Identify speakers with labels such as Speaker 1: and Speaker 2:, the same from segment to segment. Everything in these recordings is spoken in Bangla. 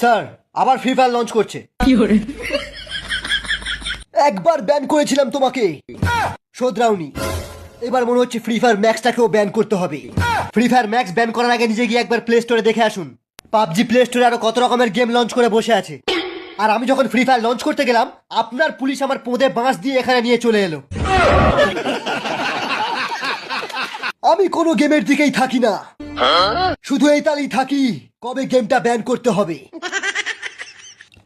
Speaker 1: স্যার আবার ফ্রি ফায়ার লঞ্চ করছে। একবার ব্যান করেছিলাম তোমাকে, শোধরাওনি। এবার মনে হচ্ছে ফ্রি ফায়ার ম্যাক্সটাকেও ব্যান করতে হবে। ফ্রি ফায়ার ম্যাক্স ব্যান করার আগে নিজে গিয়ে একবার প্লে স্টোরে দেখে আসুন। পাবজি প্লে স্টোরে আরো কত রকমের গেম লঞ্চ করে বসে আছে। আর আমি যখন ফ্রি ফায়ার লঞ্চ করতে গেলাম, আপনার পুলিশ আমার পোঁদে বাঁশ দিয়ে এখানে নিয়ে চলে এলো। আমি কোনো গেমের দিকেই থাকি না, শুধু এই তালেই থাকি কবে গেমটা ব্যান করতে হবে।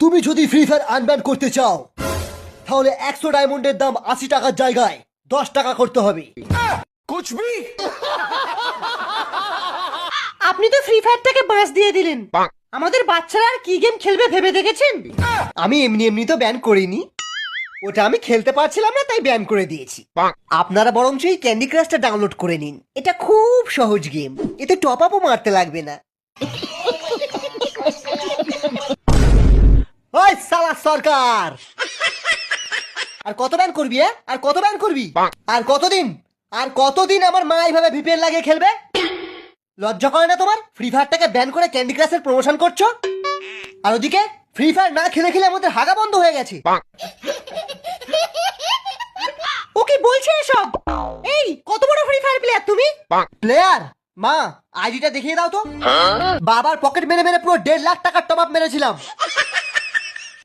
Speaker 1: তুমি যদি ফ্রি ফায়ার আনব্যান করতে চাও, তাহলে 100 ডায়মন্ডের দাম 80 টাকার জায়গায় 10 টাকা করতে হবে।
Speaker 2: আপনি তো ফ্রি ফায়ারটাকে বাঁশ দিয়ে দিলেন। আমাদের বাচ্চারা আর কি গেম খেলবে ভেবে দেখেছেন?
Speaker 1: আমি এমনি এমনি তো ব্যান করিনি, ওটা আমি খেলতে পারছিলাম না তাই ব্যান করে দিয়েছি। আপনারা বরঞ্চ এই ক্যান্ডি ক্রাশটা ডাউনলোড করে নিন, এটা খুব সহজ গেম, এতে টপ আপও মারতে লাগবে না। ওই সালা সরকার, আর কত ব্যান করবি? আর কত ব্যান করবি? আর কতদিন আমার মা এইভাবে ভিপিএন লাগিয়ে খেলবে? লজ্জা করে না তোমার? ফ্রি ফায়ারটাকে ব্যান করে ক্যান্ডি ক্রাশের প্রমোশন করছো, আর ওদিকে ফ্রি ফায়ার না খেলে খেলে আমাদের হাগা বন্ধ হয়ে গেছে।
Speaker 2: ও কি বলছে এসব? এই কত বড় ফ্রি ফায়ার প্লেয়ার তুমি?
Speaker 1: প্লেয়ার? মা আইডিটা দেখিয়ে দাও তো। বাবার পকেট মেরে মেরে পুরো 1.5 লাখ টাকার টপ আপ মেরেছিলাম।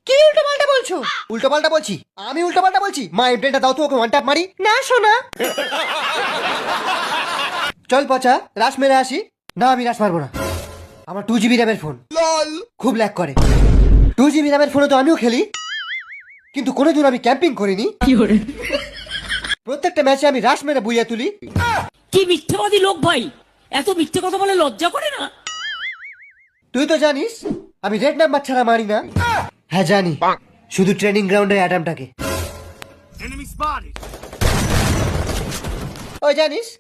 Speaker 2: কি উল্টো পাল্টা বলছো?
Speaker 1: উল্টো পাল্টা বলছি? আমি উল্টো পাল্টা বলছি? মা এমপ্লেনটা দাও তো, ওকে ওয়ান ট্যাপ মারি।
Speaker 2: না শোনা।
Speaker 1: চল পচা রাশ মেরে আসি। না আমি রাশ মারবো না, আমার 2 GB র্যামের ফোন, খুব ল্যাগ করে। 2 GB র্যামের ফোনে তো আমিও খেলি, কিন্তু কোনোদিন আমি ক্যাম্পিং করিনি। প্রত্যেকটা ম্যাচে আমি রাশ মেরে বুইয়া তুলি।
Speaker 3: কি মিথ্যাবাদী লোক ভাই, এত মিথ্যে কথা বলে লজ্জা করে না?
Speaker 1: তুই তো জানিস আমি রেড নাম্বার ছাড়া মারি না। হ্যাঁ জানি, শুধু ট্রেনিং গ্রাউন্ডে অ্যাডামটাকে। ওই জানিস